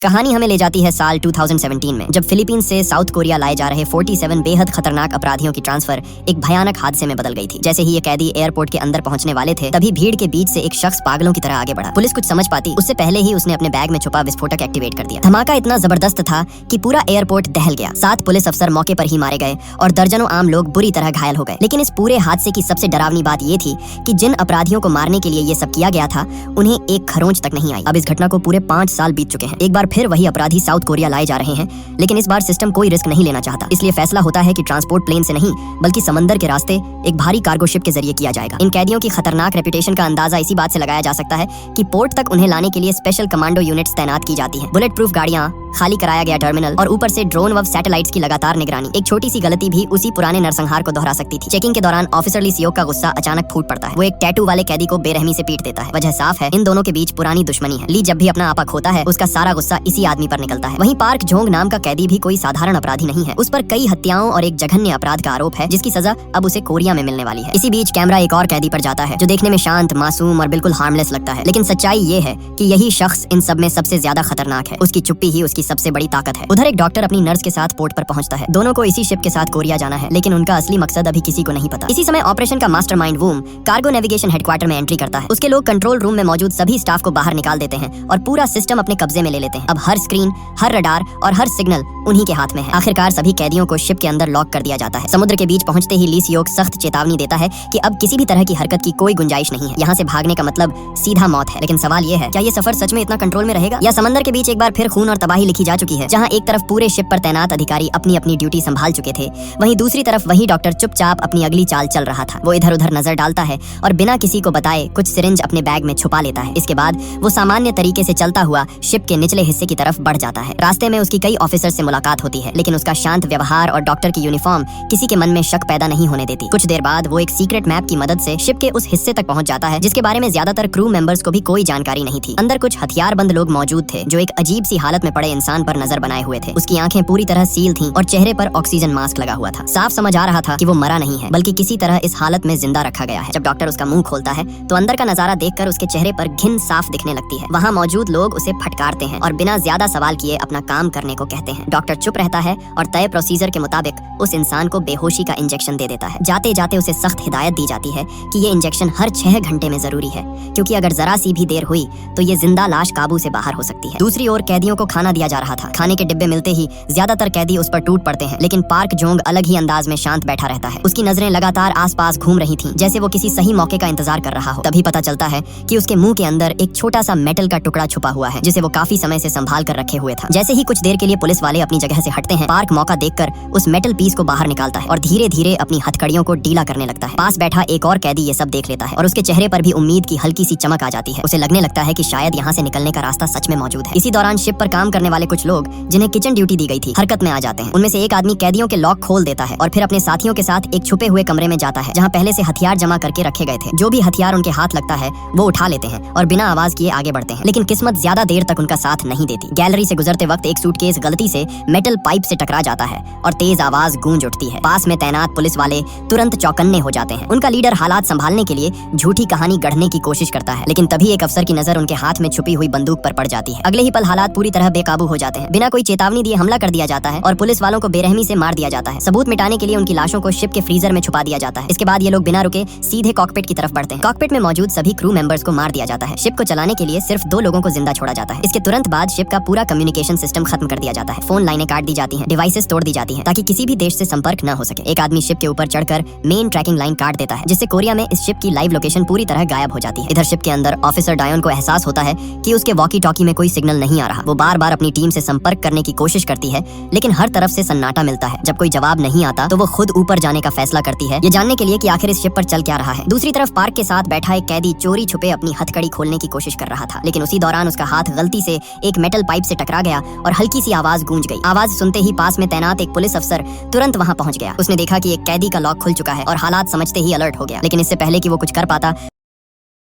कहानी हमें ले जाती है साल 2017 में, जब फिलीपींस से साउथ कोरिया लाए जा रहे 47 बेहद खतरनाक अपराधियों की ट्रांसफर एक भयानक हादसे में बदल गई थी। जैसे ही ये कैदी एयरपोर्ट के अंदर पहुंचने वाले थे, तभी भीड़ के बीच से एक शख्स पागलों की तरह आगे बढ़ा। पुलिस कुछ समझ पाती उससे पहले ही उसने अपने बैग में छुपा विस्फोटक एक्टिवेट कर दिया। धमाका इतना जबरदस्त था कि पूरा एयरपोर्ट दहल गया। 7 पुलिस अफसर मौके पर ही मारे गए और दर्जनों आम लोग बुरी तरह घायल हो गए। लेकिन इस पूरे हादसे की सबसे डरावनी बात ये थी कि जिन अपराधियों को मारने के लिए ये सब किया गया था, उन्हें एक खरोंच तक नहीं आई। अब इस घटना को पूरे 5 साल बीत चुके हैं। एक बार फिर वही अपराधी साउथ कोरिया लाए जा रहे हैं, लेकिन इस बार सिस्टम कोई रिस्क नहीं लेना चाहता। इसलिए फैसला होता है कि ट्रांसपोर्ट प्लेन से नहीं, बल्कि समंदर के रास्ते एक भारी कार्गो शिप के जरिए किया जाएगा। इन कैदियों की खतरनाक रेपुटेशन का अंदाजा इसी बात से लगाया जा सकता है कि पोर्ट तक उन्हें लाने के लिए स्पेशल कमांडो यूनिट्स तैनात की जाती हैं। बुलेट प्रूफ गाड़ियां, खाली कराया गया टर्मिनल और ऊपर से ड्रोन व सैटेलाइट्स की लगातार निगरानी। एक छोटी सी गलती भी उसी पुराने नरसंहार को दोहरा सकती थी। चेकिंग के दौरान ऑफिसर ली सियोक का गुस्सा अचानक फूट पड़ता है। वो एक टैटू वाले कैदी को बेरहमी से पीट देता है। वजह साफ है, इन दोनों के बीच पुरानी दुश्मनी है। ली जब भी अपना आपा खोता है, उसका सारा गुस्सा इसी आदमी पर निकलता है। वहीं पार्क जोंग नाम का कैदी भी कोई साधारण अपराधी नहीं है। उस पर कई हत्याओं और एक जघन्य अपराध का आरोप है, जिसकी सजा अब उसे कोरिया में मिलने वाली है। इसी बीच कैमरा एक और कैदी पर जाता है, जो देखने में शांत, मासूम और बिल्कुल हार्मलेस लगता है। लेकिन सच्चाई ये है कि यही शख्स इन सब में सबसे ज्यादा खतरनाक है। उसकी चुप्पी ही उसकी सबसे बड़ी ताकत है। उधर एक डॉक्टर अपनी नर्स के साथ पोर्ट पर पहुंचता है। दोनों को इसी शिप के साथ कोरिया जाना है, लेकिन उनका असली मकसद अभी किसी को नहीं पता। इसी समय ऑपरेशन का मास्टरमाइंड वूम कार्गो नेविगेशन हेडक्वार्टर में एंट्री करता है। उसके लोग कंट्रोल रूम में मौजूद सभी स्टाफ को बाहर निकाल देते हैं और पूरा सिस्टम अपने कब्जे में ले लेते हैं। अब हर स्क्रीन, हर रडार और हर सिग्नल उन्हीं के हाथ में है। आखिरकार सभी कैदियों को शिप के अंदर लॉक कर दिया जाता है। समुद्र के बीच पहुंचते ही ली सियोक सख्त चेतावनी देता है कि अब किसी भी तरह की हरकत की कोई गुंजाइश नहीं है। यहाँ से भागने का मतलब सीधा मौत है। लेकिन सवाल ये है, क्या ये सफर सच में इतना कंट्रोल में रहेगा, या समंदर के बीच एक बार फिर खून और तबाही लिखी जा चुकी है। जहाँ एक तरफ पूरे शिप पर तैनात अधिकारी अपनी अपनी ड्यूटी संभाल चुके थे, वहीं दूसरी तरफ वही डॉक्टर चुपचाप अपनी अगली चाल चल रहा था। वो इधर उधर नजर डालता है और बिना किसी को बताए कुछ सिरिंज अपने बैग में छुपा लेता है। इसके बाद वो सामान्य तरीके से चलता हुआ शिप के निचले हिस्से की तरफ बढ़ जाता है। रास्ते में उसकी कई ऑफिसर से मुलाकात होती है, लेकिन उसका शांत व्यवहार और डॉक्टर की यूनिफॉर्म किसी के मन में शक पैदा नहीं होने देती। कुछ देर बाद वो एक सीक्रेट मैप की मदद से शिप के उस हिस्से तक पहुंच जाता है, जिसके बारे में ज्यादातर क्रू मेंबर्स को भी कोई जानकारी नहीं थी। अंदर कुछ हथियारबंद लोग मौजूद थे, जो एक अजीब सी हालत में पड़े इंसान पर नजर बनाए हुए थे। उसकी आंखें पूरी तरह सील थीं और चेहरे पर ऑक्सीजन मास्क लगा हुआ था। साफ समझ आ रहा था कि वो मरा नहीं है, बल्कि किसी तरह इस हालत में जिंदा रखा गया है। जब डॉक्टर उसका मुंह खोलता है, तो अंदर का नजारा देखकर उसके चेहरे पर घिन साफ दिखने लगती है। वहाँ मौजूद लोग उसे फटकारते हैं और बिना ज्यादा सवाल किए अपना काम करने को कहते हैं। डॉक्टर चुप रहता है और तय प्रोसीजर के मुताबिक उस इंसान को बेहोशी का इंजेक्शन दे देता है। जाते जाते उसे सख्त हिदायत दी जाती है कि ये इंजेक्शन हर 6 घंटे में जरूरी है, क्योंकि अगर जरा सी भी देर हुई तो ये जिंदा लाश काबू से बाहर हो सकती है। दूसरी ओर कैदियों को खाना दिया जा रहा था। खाने के डिब्बे मिलते ही ज्यादातर कैदी उस पर टूट पड़ते हैं, लेकिन पार्क जोंग अलग ही अंदाज में शांत बैठा रहता है। उसकी नजरें लगातार आसपास घूम रही थीं, जैसे वो किसी सही मौके का इंतजार कर रहा हो। तभी पता चलता है कि उसके मुंह के अंदर एक छोटा सा मेटल का टुकड़ा छुपा हुआ है, जिसे वो काफी समय से संभाल कर रखे हुए था। जैसे ही कुछ देर के लिए पुलिस वाले अपनी जगह से हटते हैं, पार्क मौका देखकर उस मेटल पीस को बाहर निकालता है और धीरे धीरे अपनी हथकड़ियों को ढीला करने लगता है। पास बैठा एक और कैदी ये सब देख लेता है और उसके चेहरे पर भी उम्मीद की हल्की सी चमक आ जाती है। उसे लगने लगता है कि शायद यहाँ से निकलने का रास्ता सच में मौजूद है। इसी दौरान शिप पर काम करने वाले कुछ लोग, जिन्हें किचन ड्यूटी दी गई थी, हरकत में आ जाते हैं। उनमें से एक आदमी कैदियों के लॉक खोल देता है और फिर अपने साथियों के साथ एक छुपे हुए कमरे में जाता है, जहाँ पहले से हथियार जमा करके रखे गए थे। जो भी हथियार उनके हाथ लगता है वो उठा लेते हैं और बिना आवाज किए आगे बढ़ते हैं। लेकिन किस्मत ज्यादा देर तक उनका साथ नहीं देती। गैलरी से गुजरते वक्त एक सूटकेस गलती से मेटल पाइप से टकरा जाता है और तेज आवाज गूंज उठती है। पास में तैनात पुलिस वाले तुरंत चौकन्ने हो जाते हैं। उनका लीडर हालात संभालने के लिए झूठी कहानी गढ़ने की कोशिश करता है, लेकिन तभी एक अफसर की नजर उनके हाथ में छुपी हुई बंदूक पर पड़ जाती है। अगले ही पल हालात पूरी तरह बेकाबू हो जाते हैं। बिना कोई चेतावनी दिए हमला कर दिया जाता है और पुलिस वालों को बेरहमी से मार दिया जाता है। सबूत मिटाने के लिए उनकी लाशों को शिप के फ्रीजर में छुपा दिया जाता है। इसके बाद ये लोग बिना रुके सीधे कॉकपिट की तरफ बढ़ते हैं। कॉकपिट में मौजूद सभी क्रू मेंबर्स को मार दिया जाता है। शिप को चलाने के लिए सिर्फ 2 लोगों को जिंदा छोड़ा जाता है। इसके तुरंत बाद शिप का पूरा कम्युनिकेशन सिस्टम खत्म कर दिया जाता है। फोन लाइनें काट दी जाती हैं, डिवाइसेस तोड़ दी जाती हैं, ताकि किसी भी देश से संपर्क न हो सके। एक आदमी शिप के ऊपर चढ़कर मेन ट्रैकिंग लाइन काट देता है, जिससे कोरिया में इस शिप की लाइव लोकेशन पूरी तरह गायब हो जाती है। इधर शिप के अंदर ऑफिसर डायोन को एहसास होता है कि उसके वॉकी टॉकी में कोई सिग्नल नहीं आ रहा। वो बार बार अपनी टीम से संपर्क करने की कोशिश करती है, लेकिन हर तरफ से सन्नाटा मिलता है। जब कोई जवाब नहीं आता तो वो खुद ऊपर जाने का फैसला करती है, ये जानने के लिए कि आखिर इस शिप पर चल क्या रहा है। दूसरी तरफ पार्क के साथ बैठा एक कैदी चोरी छुपे अपनी हथकड़ी खोलने की कोशिश कर रहा था, लेकिन उसी दौरान उसका हाथ गलती से एक मेटल पाइप से टकरा गया और हल्की सी आवाज गूंज गई। आवाज सुनते ही पास में तैनात एक पुलिस अफसर तुरंत वहां पहुंच गया। उसने देखा कि एक कैदी का लॉक खुल चुका है और हालात समझते ही अलर्ट हो गया, लेकिन इससे पहले कि वो कुछ कर पाता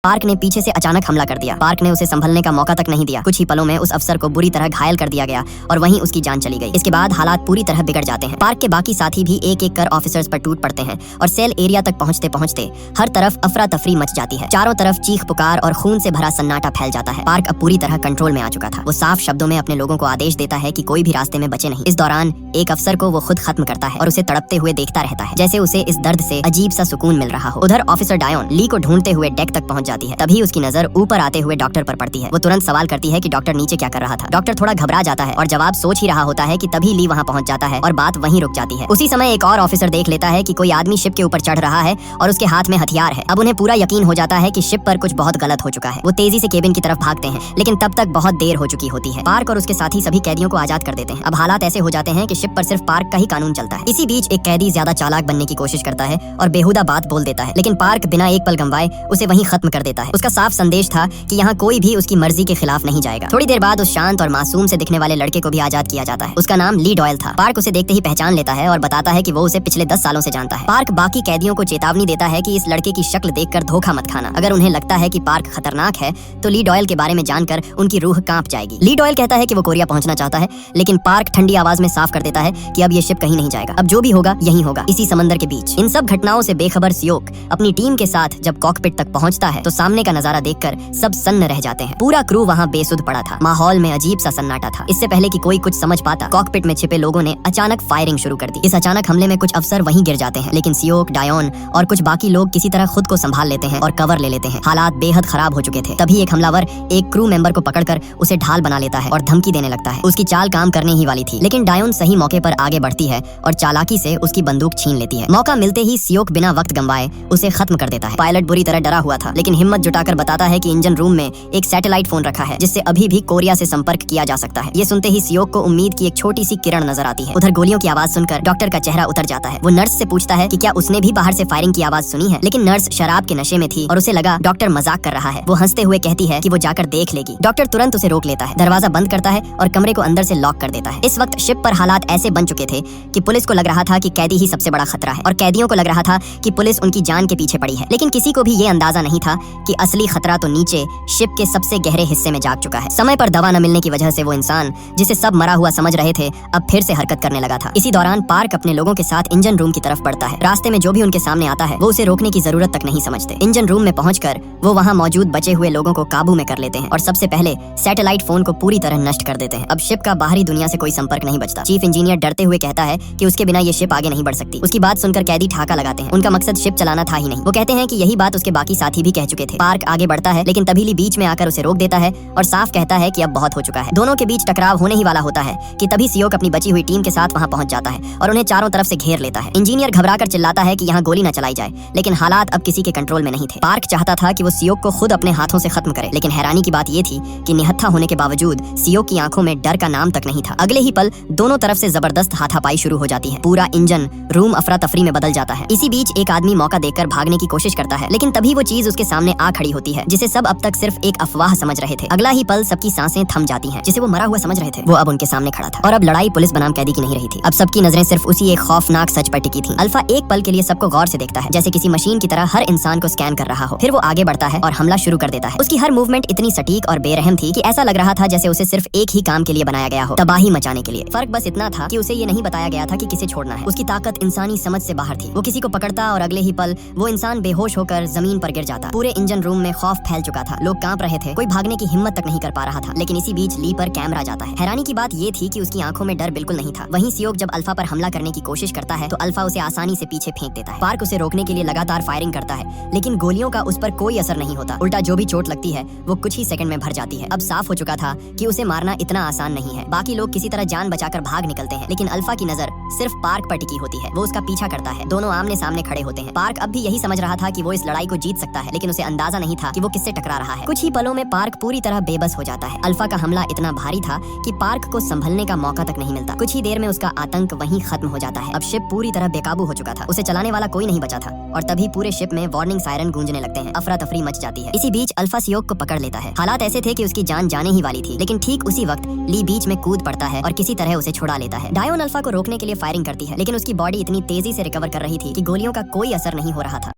पार्क ने पीछे से अचानक हमला कर दिया। पार्क ने उसे संभलने का मौका तक नहीं दिया। कुछ ही पलों में उस अफसर को बुरी तरह घायल कर दिया गया और वहीं उसकी जान चली गई। इसके बाद हालात पूरी तरह बिगड़ जाते हैं। पार्क के बाकी साथी भी एक एक कर ऑफिसर्स पर टूट पड़ते हैं और सेल एरिया तक पहुंचते पहुंचते हर तरफ अफरा तफरी मच जाती है। चारों तरफ चीख पुकार और खून से भरा सन्नाटा फैल जाता है। पार्क अब पूरी तरह कंट्रोल में आ चुका था। वो साफ शब्दों में अपने लोगों को आदेश देता है कि कोई भी रास्ते में बचे नहीं। इस दौरान एक अफसर को वो खुद खत्म करता है और उसे तड़पते हुए देखता रहता है, जैसे उसे इस दर्द से अजीब सा सुकून मिल रहा हो। उधर ऑफिसर डायोन ली को ढूंढते हुए डेक तक पहुंच जाती है। तभी उसकी नजर ऊपर आते हुए डॉक्टर पर पड़ती है। वो तुरंत सवाल करती है कि डॉक्टर नीचे क्या कर रहा था। डॉक्टर थोड़ा घबरा जाता है और जवाब सोच ही रहा होता है कि तभी ली वहां पहुंच जाता है और बात वहीं रुक जाती है। उसी समय एक और ऑफिसर देख लेता है कि कोई आदमी शिप के ऊपर चढ़ रहा है और उसके हाथ में हथियार है। अब उन्हें पूरा यकीन हो जाता है कि शिप पर कुछ बहुत गलत हो चुका है। वो तेजी से केबिन की तरफ भागते हैं, लेकिन तब तक बहुत देर हो चुकी होती है। पार्क और उसके साथी सभी कैदियों को आजाद कर देते हैं। अब हालात ऐसे हो जाते हैं कि शिप पर सिर्फ पार्क का ही कानून चलता है। इसी बीच एक कैदी ज्यादा चालाक बनने की कोशिश करता है और बेहुदा बात बोल देता है, लेकिन पार्क बिना एक पल गंवाए उसे वहीं खत्म कर देता है। उसका साफ संदेश था कि यहाँ कोई भी उसकी मर्जी के खिलाफ नहीं जाएगा। थोड़ी देर बाद उस शांत और मासूम से दिखने वाले लड़के को भी आजाद किया जाता है। उसका नाम ली डॉयल था। पार्क उसे देखते ही पहचान लेता है और बताता है कि वो उसे पिछले 10 सालों से जानता है। पार्क बाकी कैदियों को चेतावनी देता है कि इस लड़के की शक्ल देखकर धोखा मत खाना। अगर उन्हें लगता है कि पार्क खतरनाक है तो ली डॉयल के बारे में जानकर उनकी रूह कांप जाएगी। ली डॉयल कहता है कि वो कोरिया पहुंचना चाहता है, लेकिन पार्क ठंडी आवाज में साफ कर देता है कि अब ये शिप कहीं नहीं जाएगा। अब जो भी होगा यहीं होगा, इसी समंदर के बीच। इन सब घटनाओं से बेखबर सियोक अपनी टीम के साथ जब कॉकपिट तक पहुंचता है तो सामने का नजारा देखकर सब सन्न रह जाते हैं। पूरा क्रू वहां बेसुध पड़ा था। माहौल में अजीब सा सन्नाटा था। इससे पहले कि कोई कुछ समझ पाता, कॉकपिट में छिपे लोगों ने अचानक फायरिंग शुरू कर दी। इस अचानक हमले में कुछ अफसर वहीं गिर जाते हैं, लेकिन सियोक, डायोन और कुछ बाकी लोग किसी तरह खुद को संभाल लेते हैं और कवर ले लेते हैं। हालात बेहद खराब हो चुके थे। तभी एक हमलावर एक क्रू मेंबर को पकड़कर उसे ढाल बना लेता है और धमकी देने लगता है। उसकी चाल काम करने ही वाली थी, लेकिन डायोन सही मौके पर आगे बढ़ती है और चालाकी से उसकी बंदूक छीन लेती है। मौका मिलते ही सियोक बिना वक्त गंवाए उसे खत्म कर देता है। पायलट बुरी तरह डरा हुआ था, लेकिन हिम्मत जुटाकर बताता है कि इंजन रूम में एक सैटेलाइट फोन रखा है जिससे अभी भी कोरिया से संपर्क किया जा सकता है। ये सुनते ही सियोक को उम्मीद की एक छोटी सी किरण नजर आती है। उधर गोलियों की आवाज सुनकर डॉक्टर का चेहरा उतर जाता है। वो नर्स से पूछता है कि क्या उसने भी बाहर से फायरिंग की आवाज सुनी है, लेकिन नर्स शराब के नशे में थी और उसे लगा डॉक्टर मजाक कर रहा है। वो हंसते हुए कहती है कि वो जाकर देख लेगी। डॉक्टर तुरंत उसे रोक लेता है, दरवाजा बंद करता है और कमरे को अंदर से लॉक कर देता है। इस वक्त शिप पर हालात ऐसे बन चुके थे कि पुलिस को लग रहा था कि कैदी ही सबसे बड़ा खतरा है और कैदियों को लग रहा था कि पुलिस उनकी जान के पीछे पड़ी है। लेकिन किसी को भी ये अंदाजा नहीं था कि असली खतरा तो नीचे शिप के सबसे गहरे हिस्से में जाग चुका है। समय पर दवा न मिलने की वजह से वो इंसान जिसे सब मरा हुआ समझ रहे थे अब फिर से हरकत करने लगा था। इसी दौरान पार्क अपने लोगों के साथ इंजन रूम की तरफ बढ़ता है। रास्ते में जो भी उनके सामने आता है वो उसे रोकने की जरूरत तक नहीं समझते। इंजन रूम में पहुंचकर वो वहां मौजूद बचे हुए लोगों को काबू में कर लेते हैं और सबसे पहले सैटेलाइट फोन को पूरी तरह नष्ट कर देते हैं। अब शिप का बाहरी दुनिया से कोई संपर्क नहीं बचता। चीफ इंजीनियर डरते हुए कहता है कि उसके बिना ये शिप आगे नहीं बढ़ सकती। उसकी बात सुनकर कैदी ठाका लगाते हैं। उनका मकसद शिप चलाना था ही नहीं। वो कहते हैं कि यही बात उसके बाकी साथी भी कह चुके थे। पार्क आगे बढ़ता है, लेकिन तभी ली बीच में आकर उसे रोक देता है और साफ कहता है कि अब बहुत हो चुका है। दोनों के बीच टकराव होने ही वाला होता है कि तभी सियोक अपनी बची हुई टीम के साथ वहां पहुंच जाता है और उन्हें चारों तरफ से घेर लेता है। इंजीनियर घबराकर चिल्लाता है कि यहाँ गोली न चलाई जाए, लेकिन हालात अब किसी के कंट्रोल में नहीं थे। पार्क चाहता था कि वो सियोक को खुद अपने हाथों से खत्म करे, लेकिन हैरानी की बात ये थी कि निहत्था होने के बावजूद सियोक की आंखों में डर का नाम तक नहीं था। अगले ही पल दोनों तरफ से जबरदस्त हाथापाई शुरू हो जाती है। पूरा इंजन रूम अफरा तफरी में बदल जाता है। इसी बीच एक आदमी मौका देखकर भागने की कोशिश करता है, लेकिन तभी वो चीज उसके सामने आ खड़ी होती है जिसे सब अब तक सिर्फ एक अफवाह समझ रहे थे। अगला ही पल सबकी सांसें थम जाती हैं। जिसे वो मरा हुआ समझ रहे थे वो अब उनके सामने खड़ा था और अब लड़ाई पुलिस बनाम कैदी की नहीं रही थी। अब सबकी नजरें सिर्फ उसी एक खौफनाक सच पर टिकी थी। अल्फा एक पल के लिए सबको गौर से देखता है, जैसे किसी मशीन की तरह हर इंसान को स्कैन कर रहा हो। फिर वो आगे बढ़ता है और हमला शुरू कर देता है। उसकी हर मूवमेंट इतनी सटीक और बेरहम थी कि ऐसा लग रहा था जैसे उसे सिर्फ एक ही काम के लिए बनाया गया हो, तबाही मचाने के लिए। फर्क बस इतना था कि उसे ये नहीं बताया गया था कि किसे छोड़ना है। उसकी ताकत इंसानी समझ से बाहर थी। वो किसी को पकड़ता और अगले ही पल वो इंसान बेहोश होकर जमीन पर गिर जाता। पूरे इंजन रूम में खौफ फैल चुका था। लोग कांप रहे थे, कोई भागने की हिम्मत तक नहीं कर पा रहा था। लेकिन इसी बीच ली पर कैमरा जाता है। हैरानी की बात ये थी कि उसकी आंखों में डर बिल्कुल नहीं था। वहीं सियोक जब अल्फा पर हमला करने की कोशिश करता है तो अल्फा उसे आसानी से पीछे फेंक देता है। पार्क उसे रोकने के लिए लगातार फायरिंग करता है, लेकिन गोलियों का उस पर कोई असर नहीं होता। उल्टा जो भी चोट लगती है वो कुछ ही सेकंड में भर जाती है। अब साफ हो चुका था कि उसे मारना इतना आसान नहीं है। बाकी लोग किसी तरह जान बचाकर भाग निकलते हैं, लेकिन अल्फा की नजर सिर्फ पार्क पर टिकी होती है। वो उसका पीछा करता है। दोनों आमने सामने खड़े होते हैं। पार्क अब भी यही समझ रहा था कि वो इस लड़ाई को जीत सकता है, लेकिन उसे अंदाजा नहीं था कि वो किससे टकरा रहा है। कुछ ही पलों में पार्क पूरी तरह बेबस हो जाता है। अल्फा का हमला इतना भारी था कि पार्क को संभलने का मौका तक नहीं मिलता। कुछ ही देर में उसका आतंक वहीं खत्म हो जाता है। अब शिप पूरी तरह बेकाबू हो चुका था। उसे चलाने वाला कोई नहीं बचा था और तभी पूरे शिप में वार्निंग सायरन गूंजने लगते हैं। अफरा तफरी मच जाती है। इसी बीच अल्फा सियोक को पकड़ लेता है। हालात ऐसे थे कि उसकी जान जाने ही वाली थी, लेकिन ठीक उसी वक्त ली बीच में कूद पड़ता है और किसी तरह उसे छुड़ा लेता है। डायोन अल्फा को रोकने के लिए फायरिंग करती है, लेकिन उसकी बॉडी इतनी तेजी से रिकवर कर रही थी कि गोलियों का कोई असर नहीं हो रहा था।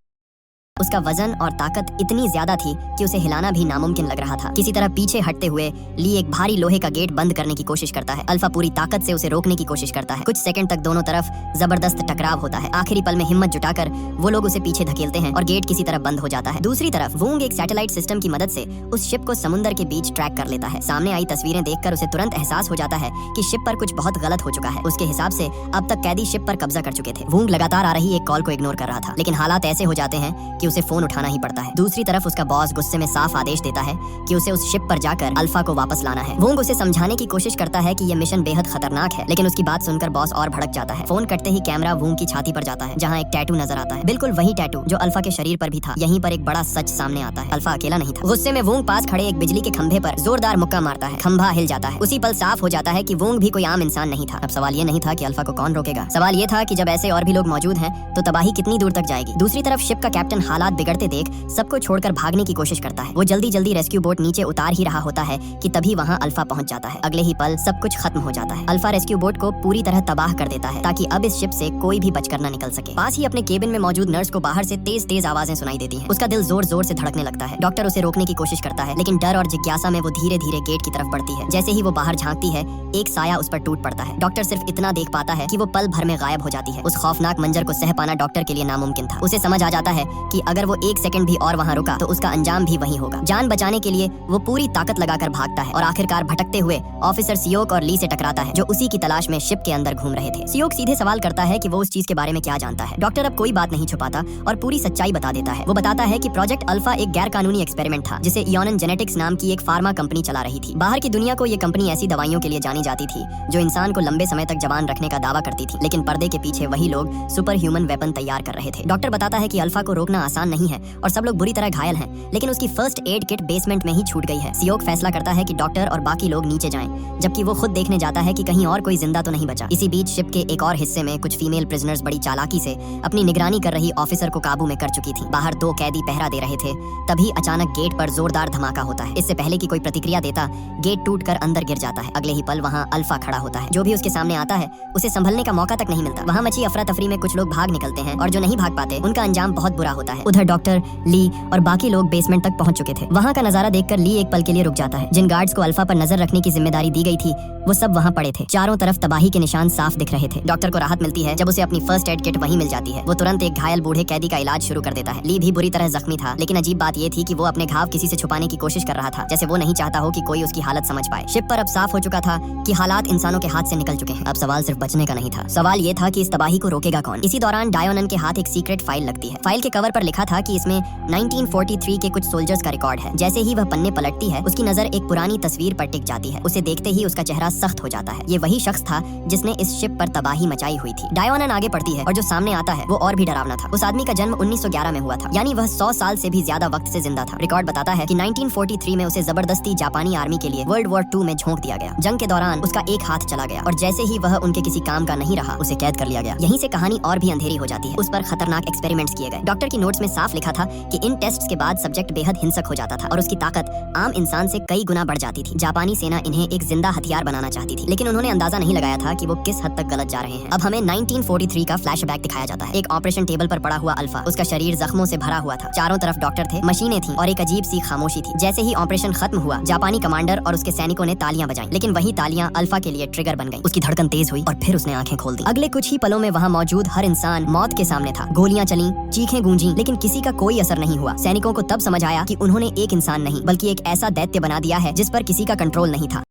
उसका वजन और ताकत इतनी ज्यादा थी कि उसे हिलाना भी नामुमकिन लग रहा था। किसी तरह पीछे हटते हुए ली एक भारी लोहे का गेट बंद करने की कोशिश करता है। अल्फा पूरी ताकत से उसे रोकने की कोशिश करता है। कुछ सेकंड तक दोनों तरफ जबरदस्त टकराव होता है। आखिरी पल में हिम्मत जुटाकर वो लोग उसे पीछे धकेलते हैं और गेट किसी तरह बंद हो जाता है। दूसरी तरफ वूंग एक सैटेलाइट सिस्टम की मदद से उस शिप को समुद्र के बीच ट्रैक कर लेता है। सामने आई तस्वीरें देखकर उसे तुरंत एहसास हो जाता है कि शिप पर कुछ बहुत गलत हो चुका है। उसके हिसाब से अब तक कैदी शिप पर कब्जा कर चुके थे। वूंग लगातार आ रही एक कॉल को इग्नोर कर रहा था, लेकिन हालात ऐसे हो जाते हैं कि उसे फोन उठाना ही पड़ता है। दूसरी तरफ उसका बॉस गुस्से में साफ आदेश देता है कि उसे उस शिप पर जाकर अल्फा को वापस लाना है। वोंग उसे समझाने की कोशिश करता है कि यह मिशन बेहद खतरनाक है, लेकिन उसकी बात सुनकर बॉस और भड़क जाता है। फोन कटते ही कैमरा वोंग की छाती पर जाता है, जहाँ एक टैटू नजर आता है। बिल्कुल वही टैटू जो अल्फा के शरीर पर भी था। यहीं पर एक बड़ा सच सामने आता है, अल्फा अकेला नहीं था। गुस्से में वोंग पास खड़े एक बिजली के खंभे पर जोरदार मुक्का मारता है। खंभा हिल जाता है। उसी पल साफ हो जाता है कि वोंग भी कोई आम इंसान नहीं था। अब सवाल ये नहीं था कि अल्फा को कौन रोकेगा, सवाल ये था कि जब ऐसे और भी लोग मौजूद हैं तो तबाही कितनी दूर तक जाएगी। दूसरी तरफ शिप का कैप्टन हालात बिगड़ते देख सबको छोड़कर भागने की कोशिश करता है। वो जल्दी जल्दी रेस्क्यू बोट नीचे उतार ही रहा होता है कि तभी वहाँ अल्फा पहुंच जाता है। अगले ही पल सब कुछ खत्म हो जाता है। अल्फा रेस्क्यू बोट को पूरी तरह तबाह कर देता है ताकि अब इस शिप से कोई भी बचकर न निकल सके। पास ही अपने केबिन में मौजूद नर्स को बाहर से तेज तेज आवाजें सुनाई देती हैं। उसका दिल जोर जोर से धड़कने लगता है। डॉक्टर उसे रोकने की कोशिश करता है, लेकिन डर और जिज्ञासा में वो धीरे धीरे गेट की तरफ बढ़ती है। जैसे ही वो बाहर झांकती है, एक साया उस पर टूट पड़ता है। डॉक्टर सिर्फ इतना देख पाता है कि वो पल भर में गायब हो जाती है। उस खौफनाक मंजर को सह पाना डॉक्टर के लिए नामुमकिन था। उसे समझ आ जाता है कि अगर वो एक सेकंड भी और वहाँ रुका तो उसका अंजाम भी वही होगा। जान बचाने के लिए वो पूरी ताकत लगाकर भागता है और आखिरकार भटकते हुए ऑफिसर सियोक और ली से टकराता है, जो उसी की तलाश में शिप के अंदर घूम रहे थे। सियोक सीधे सवाल करता है कि वो उस चीज के बारे में क्या जानता है। डॉक्टर अब कोई बात नहीं छुपाता और पूरी सच्चाई बता देता है। वो बताता है कि प्रोजेक्ट अल्फा एक गैर कानूनी एक्सपेरिमेंट था जिसे इयोनन जेनेटिक्स नाम की एक फार्मा कंपनी चला रही थी। बाहर की दुनिया को ये कंपनी ऐसी दवाइयों के लिए जानी जाती थी जो इंसान को लंबे समय तक जवान रखने का दावा करती थी, लेकिन पर्दे के पीछे वही लोग सुपर ह्यूमन वेपन तैयार कर रहे थे। डॉक्टर बताता है कि अल्फा को रोकना आसान नहीं है और सब लोग बुरी तरह घायल हैं, लेकिन उसकी फर्स्ट एड किट बेसमेंट में ही छूट गई है। सियोक फैसला करता है कि डॉक्टर और बाकी लोग नीचे जाएं, जबकि वो खुद देखने जाता है कि कहीं और कोई जिंदा तो नहीं बचा। इसी बीच शिप के एक और हिस्से में कुछ फीमेल प्रिजनर्स बड़ी चालाकी से अपनी निगरानी कर रही ऑफिसर को काबू में कर चुकी थी। बाहर दो कैदी पहरा दे रहे थे, तभी अचानक गेट पर जोरदार धमाका होता है। इससे पहले कि कोई प्रतिक्रिया देता, गेट टूटकर अंदर गिर जाता है। अगले ही पल वहाँ अल्फा खड़ा होता है। जो भी उसके सामने आता है उसे संभलने का मौका तक नहीं मिलता। वहाँ मची अफरा तफरी में कुछ लोग भाग निकलते हैं और जो नहीं भाग पाते उनका अंजाम बहुत बुरा होता है। उधर डॉक्टर, ली और बाकी लोग बेसमेंट तक पहुंच चुके थे। वहाँ का नजारा देखकर ली एक पल के लिए रुक जाता है। जिन गार्ड्स को अल्फा पर नजर रखने की जिम्मेदारी दी गई थी वो सब वहाँ पड़े थे। चारों तरफ तबाही के निशान साफ दिख रहे थे। डॉक्टर को राहत मिलती है जब उसे अपनी फर्स्ट एड किट वहीं मिल जाती है। वो तुरंत एक घायल बूढ़े कैदी का इलाज शुरू कर देता है। ली भी बुरी तरह जख्मी था, लेकिन अजीब बात ये थी कि वो अपने घाव किसी से छुपाने की कोशिश कर रहा था, जैसे वो नहीं चाहता हो कि कोई उसकी हालत समझ पाए। शिप पर अब साफ हो चुका था कि हालात इंसानों के हाथ से निकल चुके हैं। अब सवाल सिर्फ बचने का नहीं था, सवाल ये था कि इस तबाही को रोकेगा कौन। इसी दौरान डायोनन के हाथ एक सीक्रेट फाइल लगती है। फाइल के कवर पर लिखा था कि इसमें 1943 के कुछ सोल्जर्स का रिकॉर्ड है। जैसे ही वह पन्ने पलटती है, उसकी नजर एक पुरानी तस्वीर पर टिक जाती है। उसे देखते ही उसका चेहरा सख्त हो जाता है। ये वही शख्स था जिसने इस शिप पर तबाही मचाई हुई थी। डायोनन आगे बढ़ती है और जो सामने आता है वो और भी डरावना था। उस आदमी का जन्म 1911 में हुआ था, यानी वह 100 साल से भी ज्यादा वक्त से जिंदा था। रिकॉर्ड बताता है कि 1943 में उसे जबरदस्ती जापानी आर्मी के लिए वर्ल्ड वॉर 2 में झोंक दिया गया। जंग के दौरान उसका एक हाथ चला गया और जैसे ही वह उनके किसी काम का नहीं रहा, उसे कैद कर लिया गया। यहीं से कहानी और भी अंधेरी हो जाती है। उस पर खतरनाक एक्सपेरिमेंट्स किए गए। डॉक्टर की नोट्स में साफ लिखा था कि इन टेस्ट्स के बाद सब्जेक्ट बेहद हिंसक हो जाता था और उसकी ताकत आम इंसान से कई गुना बढ़ जाती थी। जापानी सेना इन्हें एक जिंदा हथियार बनाना चाहती थी, लेकिन उन्होंने अंदाजा नहीं लगाया था कि वो किस हद तक गलत जा रहे हैं। अब हमें 1943 का फ्लैशबैक दिखाया जाता है। एक ऑपरेशन टेबल पर पड़ा हुआ अल्फा, उसका शरीर जख्मों से भरा हुआ था। चारों तरफ डॉक्टर थे, मशीनें थी और एक अजीब सी खामोशी थी। जैसे ही ऑपरेशन खत्म हुआ, जापानी कमांडर और उसके सैनिकों ने तालियां बजाई, लेकिन वही तालियां अल्फा के लिए ट्रिगर बन गई। उसकी धड़कन तेज हुई और फिर उसने आंखें खोल दी। अगले कुछ ही पलों में वहाँ मौजूद हर इंसान मौत के सामने था। गोलियां चली, चीखें गूंजी, लेकिन किसी का कोई असर नहीं हुआ। सैनिकों को तब समझ आया कि उन्होंने एक इंसान नहीं बल्कि एक ऐसा दैत्य बना दिया है जिस पर किसी का कंट्रोल नहीं था।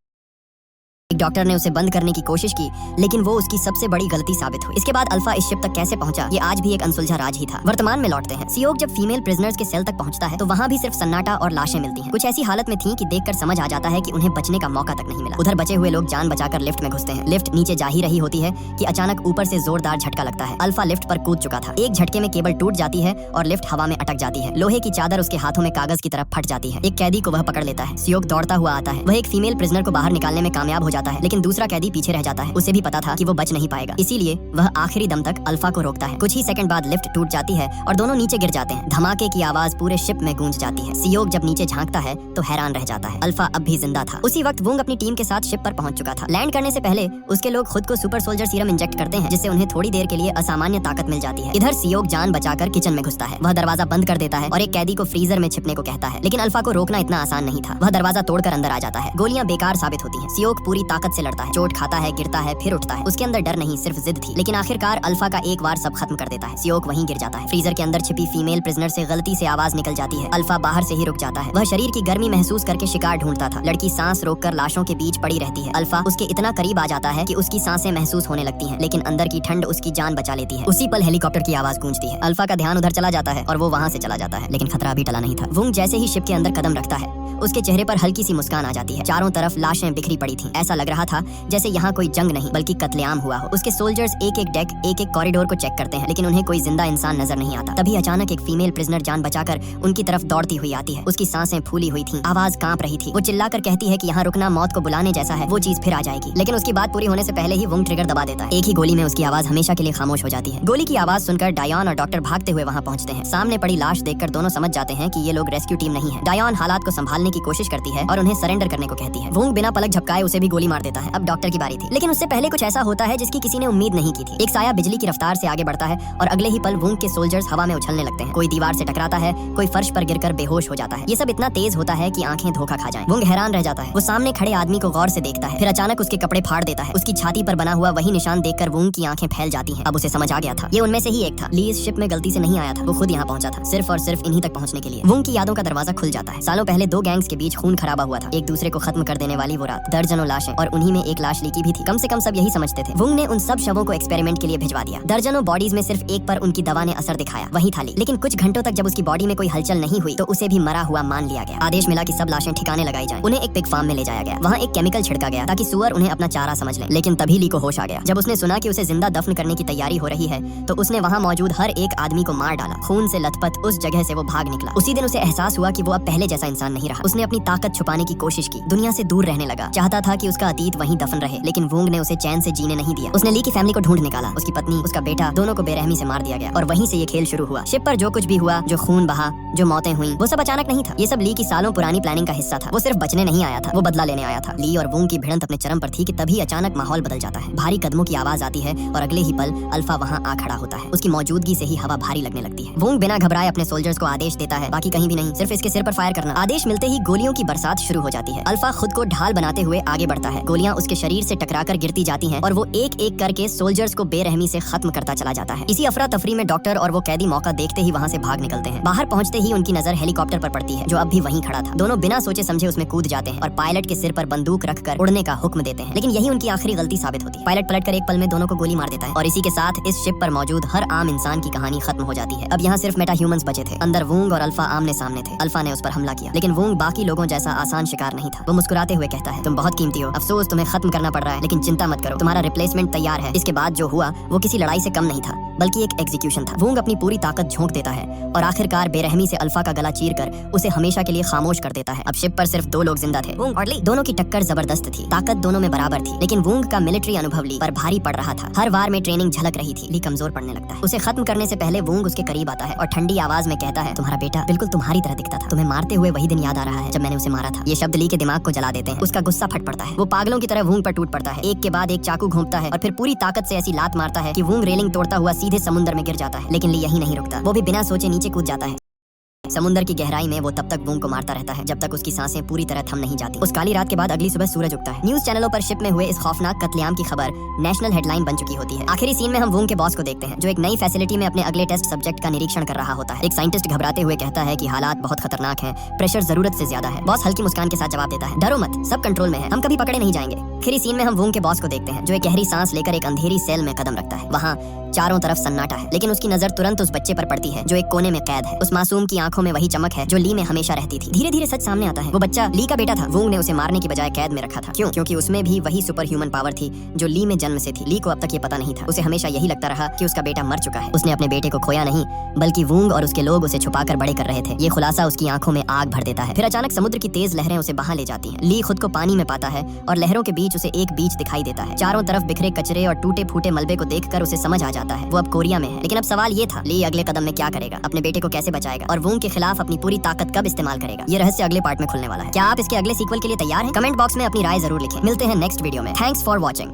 एक डॉक्टर ने उसे बंद करने की कोशिश की, लेकिन वो उसकी सबसे बड़ी गलती साबित हुई। इसके बाद अल्फा इस शिप तक कैसे पहुंचा, ये आज भी एक अनसुलझा राज ही था। वर्तमान में लौटते हैं। सियोक जब फीमेल प्रिजनर्स के सेल तक पहुंचता है तो वहाँ भी सिर्फ सन्नाटा और लाशें मिलती हैं। कुछ ऐसी हालत में थी कि देखकर समझ आ जाता है कि उन्हें बचने का मौका तक नहीं मिला। उधर बचे हुए लोग जान बचाकर लिफ्ट में घुसते हैं। लिफ्ट नीचे जा ही रही होती है कि अचानक ऊपर से जोरदार झटका लगता है। अल्फा लिफ्ट पर कूद चुका था। एक झटके में केबल टूट जाती है और लिफ्ट हवा में अटक जाती है। लोहे की चादर उसके हाथों में कागज की तरफ फट जाती है। एक कैदी को वह पकड़ लेता है। सियोक दौड़ता हुआ आता है। वह एक फीमेल प्रिजनर को बाहर निकालने में कामयाब हो जाता जाता है, लेकिन दूसरा कैदी पीछे रह जाता है। उसे भी पता था कि वो बच नहीं पाएगा, इसीलिए वह आखिरी दम तक अल्फा को रोकता है। कुछ ही सेकंड बाद लिफ्ट टूट जाती है और दोनों नीचे गिर जाते हैं। धमाके की आवाज पूरे शिप में गूंज जाती है। सियोक जब नीचे झांकता है तो हैरान रह जाता है, अल्फा अब भी जिंदा था। उसी वक्त वुंग अपनी टीम के साथ शिप पर पहुंच चुका था। लैंड करने से पहले उसके लोग खुद को सुपर सोल्जर सीरम इंजेक्ट करते हैं, जिससे उन्हें थोड़ी देर के लिए असामान्य ताकत मिल जाती है। इधर सियोक जान बचाकर किचन में घुसता है। वह दरवाजा बंद कर देता है और एक कैदी को फ्रीजर में छिपने को कहता है, लेकिन अल्फा को रोकना इतना आसान नहीं था। वह दरवाजा तोड़कर अंदर आ जाता है। गोलियां बेकार साबित होती हैं। सियोक पूरी ताकत से लड़ता है, चोट खाता है, गिरता है, फिर उठता है। उसके अंदर डर नहीं, सिर्फ जिद थी। लेकिन आखिरकार अल्फा का एक वार सब खत्म कर देता है। सियोक वहीं गिर जाता है। फ्रीजर के अंदर छिपी फीमेल प्रिजनर से गलती से आवाज निकल जाती है। अल्फा बाहर से ही रुक जाता है। वह शरीर की गर्मी महसूस करके शिकार ढूंढता था। लड़की सांस रोककर लाशों के बीच पड़ी रहती है। अल्फा उसके इतना करीब आ जाता है कि उसकी सांसें महसूस होने लगती हैं, लेकिन अंदर की ठंड उसकी जान बचा लेती है। उसी पल हेलीकॉप्टर की आवाज गूंजती है। अल्फा का ध्यान उधर चला जाता है और वो वहां से चला जाता है, लेकिन खतरा अभी टला नहीं था। वुंग जैसे ही शिप के अंदर कदम रखता है, उसके चेहरे पर हल्की सी मुस्कान आ जाती है। चारों तरफ लाशें बिखरी पड़ी थीं। ऐसा लग रहा था जैसे यहाँ कोई जंग नहीं बल्कि कत्लेआम हुआ हो। उसके सोल्जर्स एक एक डेक, एक एक कॉरिडोर को चेक करते हैं, लेकिन उन्हें कोई जिंदा इंसान नजर नहीं आता। तभी अचानक एक फीमेल प्रिजनर जान बचाकर उनकी तरफ दौड़ती हुई आती है। उसकी सांसें फूली हुई थीं, आवाज कांप रही थी। वो चिल्लाकर कहती है कि यहाँ रुकना मौत को बुलाने जैसा है, वो चीज फिर आ जाएगी। लेकिन उसकी बात पूरी होने से पहले ही वुंग ट्रिगर दबा देता है। एक ही गोली में उसकी आवाज हमेशा के लिए खामोश हो जाती है। गोली की आवाज सुनकर डायन और डॉक्टर भागते हुए वहाँ पहुंचते हैं। सामने पड़ी लाश देखकर दोनों समझ जाते हैं कि ये लोग रेस्क्यू टीम नहीं है। डायन हालात को संभालने की कोशिश करती है और उन्हें सरेंडर करने को कहती है। वुंग बिना पलक झपकाए उसे भी गोली मार देता है। अब डॉक्टर की बारी थी, लेकिन उससे पहले कुछ ऐसा होता है जिसकी किसी ने उम्मीद नहीं की थी। एक साया बिजली की रफ्तार से आगे बढ़ता है और अगले ही पल वुंग के सोल्जर्स हवा में उछलने लगते हैं। कोई दीवार से टकराता है, कोई फर्श पर गिरकर बेहोश हो जाता है। ये सब इतना तेज होता है कि आंखें धोखा खा जाएं। वुंग हैरान रह जाता है। वो सामने खड़े आदमी को गौर से देखता है, फिर अचानक उसके कपड़े फाड़ देता है। उसकी छाती पर बना हुआ वही निशान देखकर वुंग की आंखें फैल जाती हैं। अब उसे समझ आ गया था, ये उनमें से ही एक था। ली इस शिप में गलती से नहीं आया था, वो खुद यहाँ पहुंचा था, सिर्फ और सिर्फ इन्हीं तक पहुंचने के लिए। वुंग की यादों का दरवाजा खुल जाता है। सालों पहले दो गैंग्स के बीच खून खराबा हुआ था, एक दूसरे को खत्म कर देने वाली वो रात। दर्जनों लाशें और उन्हीं में एक लाश लीकी भी थी। कम से कम सब यही समझते थे। वुंग ने उन सब शवों को एक्सपेरिमेंट के लिए भिजवा दिया। दर्जनों बॉडीज में सिर्फ एक पर उनकी दवा ने असर दिखाया, वही था ली। लेकिन कुछ घंटों तक जब उसकी बॉडी में कोई हलचल नहीं हुई तो उसे भी मरा हुआ मान लिया गया। आदेश मिला कि सब लाशें ठिकाने लगाई जाएं। उन्हें एक पिग फार्म में ले जाया गया। वहाँ एक केमिकल छिड़का गया ताकि सुअर उन्हें अपना चारा समझ लें। लेकिन तभी ली को होश आ गया। जब उसने सुना कि उसे जिंदा दफन करने की तैयारी हो रही है तो उसने वहाँ मौजूद हर एक आदमी को मार डाला। खून से लथपथ उस जगह से वो भाग निकला। उसी दिन उसे एहसास हुआ कि वो अब पहले जैसा इंसान नहीं रहा। उसने अपनी ताकत छुपाने की कोशिश की, दुनिया से दूर रहने लगा, चाहता था कि उसका अतीत वहीं दफन रहे। लेकिन वुंग ने उसे चैन से जीने नहीं दिया। उसने ली की फैमिली को ढूंढ निकाला। उसकी पत्नी, उसका बेटा, दोनों को बेरहमी से मार दिया गया और वहीं से ये खेल शुरू हुआ। शिप पर जो कुछ भी हुआ, जो खून बहा, जो मौतें हुई, वो सब अचानक नहीं था। ये सब ली की सालों पुरानी प्लानिंग का हिस्सा था। वो सिर्फ बचने नहीं आया था, वो बदला लेने आया था। ली और वुंग की भिड़ंत अपने चरम पर थी कि तभी अचानक माहौल बदल जाता है। भारी कदमों की आवाज आती है और अगले ही पल अल्फा वहाँ आ खड़ा होता है। उसकी मौजूदगी से ही हवा भारी लगने लगती है। वुंग बिना घबराए अपने सोल्जर्स को आदेश देता है, बाकी कहीं भी नहीं, सिर्फ इसके सिर पर फायर करना। आदेश मिलते ही गोलियों की बरसात शुरू हो जाती है। अल्फा खुद को ढाल बनाते हुए आगे बढ़ता है। गोलियां उसके शरीर से टकराकर गिरती जाती हैं और वो एक एक करके सोल्जर्स को बेरहमी से खत्म करता चला जाता है। इसी अफरा तफरी में डॉक्टर और वो कैदी मौका देखते ही वहाँ से भाग निकलते हैं। बाहर पहुंचते ही उनकी नजर हेलीकॉप्टर पर पड़ती है जो अब भी वहीं खड़ा था। दोनों बिना सोचे समझे उसमें कूद जाते हैं और पायलट के सिर पर बंदूक रखकर उड़ने का हुक्म देते हैं। लेकिन यही उनकी आखिरी गलती साबित होती है। पायलट पलटकर एक पल में दोनों को गोली मार देता है और इसी के साथ इस शिप पर मौजूद हर आम इंसान की कहानी खत्म हो जाती है। अब यहाँ सिर्फ मेटा ह्यूमंस बचे थे। अंदर वुंग और अल्फा आमने सामने थे। अल्फा ने उस पर हमला किया, लेकिन वुंग बाकी लोगों जैसा आसान शिकार नहीं था। वो मुस्कुराते हुए कहता है, तुम बहुत कीमती हो, अफसोस तुम्हें खत्म करना पड़ रहा है, लेकिन चिंता मत करो, तुम्हारा रिप्लेसमेंट तैयार है। इसके बाद जो हुआ वो किसी लड़ाई से कम नहीं था, बल्कि एक एग्जीक्यूशन था। वुंग अपनी पूरी ताकत झोंक देता है और आखिरकार बेरहमी से अल्फा का गला चीरकर उसे हमेशा के लिए खामोश कर देता है। अब शिप पर सिर्फ दो लोग जिंदा थे, वुंग और ली। दोनों की टक्कर जबरदस्त थी, ताकत दोनों में बराबर थी, लेकिन वुंग का मिलिट्री अनुभव ली पर भारी पड़ रहा था। हर वार में ट्रेनिंग झलक रही थी। ली कमजोर पड़ने लगता है। उसे खत्म करने से पहले वुंग उसके करीब आता है और ठंडी आवाज में कहता है, तुम्हारा बेटा बिल्कुल तुम्हारी तरह दिखता था, तुम्हें मारते हुए वही दिन याद आ रहा है जब मैंने उसे मारा था। ये शब्द ली के दिमाग को जला देते हैं। उसका गुस्सा फट पड़ता है। वो पागलों की तरह वुंग पर टूट पड़ता है। एक के बाद एक चाकू घोंपता है और फिर पूरी ताकत से ऐसी लात मारता है कि वुंग रेलिंग तोड़ता हुआ सीधे समुद्र में गिर जाता है। लेकिन ली यही नहीं रुकता, वो भी बिना सोचे नीचे कूद जाता है। समुद्र की गहराई में वो तब तक वुंग को मारता रहता है जब तक उसकी सांसें पूरी तरह थम नहीं जाती। उस काली रात के बाद अगली सुबह सूरज उगता है। न्यूज चैनलों पर शिप में हुए इस खौफनाक कत्लेआम की खबर नेशनल हेडलाइन बन चुकी होती है। आखिरी सीन में हम वुंग के बॉस को देखते हैं जो एक नई फैसिलिटी में अपने अगले टेस्ट सब्जेक्ट का निरीक्षण कर रहा होता है। एक साइंटिस्ट घबराते हुए कहता है कि हालात बहुत खतरनाक हैं, प्रेशर जरूरत से ज्यादा है। बॉस हल्की मुस्कान के साथ जवाब देता है, डरो मत, सब कंट्रोल में है, हम कभी पकड़े नहीं जाएंगे। आखिरी सीन में हम वुंग के बॉस को देखते हैं जो एक गहरी सांस लेकर एक अंधेरी सेल में कदम रखता है। वहाँ चारों तरफ सन्नाटा है, लेकिन उसकी नजर तुरंत उस बच्चे पर पड़ती है जो एक कोने में कैद है। उस मासूम की आंखों में वही चमक है जो ली में हमेशा रहती थी। धीरे धीरे सच सामने आता है, वो बच्चा ली का बेटा था। वुंग ने उसे मारने की बजाय कैद में रखा था। क्यों? क्योंकि उसमें भी वही सुपर ह्यूमन पावर थी जो ली में जन्म से थी। ली को अब तक ये पता नहीं था। उसे हमेशा यही लगता रहा कि उसका बेटा मर चुका है। उसने अपने बेटे को खोया नहीं, बल्कि वुंग और उसके लोग उसे छुपाकर बड़े कर रहे थे। ये खुलासा उसकी आंखों में आग भर देता है। फिर अचानक समुद्र की तेज लहरें उसे बहा ले जाती हैं। ली खुद को पानी में पाता है और लहरों के बीच उसे एक बीच दिखाई देता है। चारों तरफ बिखरे कचरे और टूटे फूटे मलबे को देखकर उसे समझ आ जाता है वो अब कोरिया में है। लेकिन अब सवाल ये था, ली अगले कदम में क्या करेगा? अपने बेटे को कैसे बचाएगा और वुंग के खिलाफ अपनी पूरी ताकत कब इस्तेमाल करेगा? ये रहस्य अगले पार्ट में खुलने वाला है। क्या आप इसके अगले सीक्वल के लिए तैयार हैं? कमेंट बॉक्स में अपनी राय जरूर लिखें। मिलते हैं नेक्स्ट वीडियो में। Thanks for watching.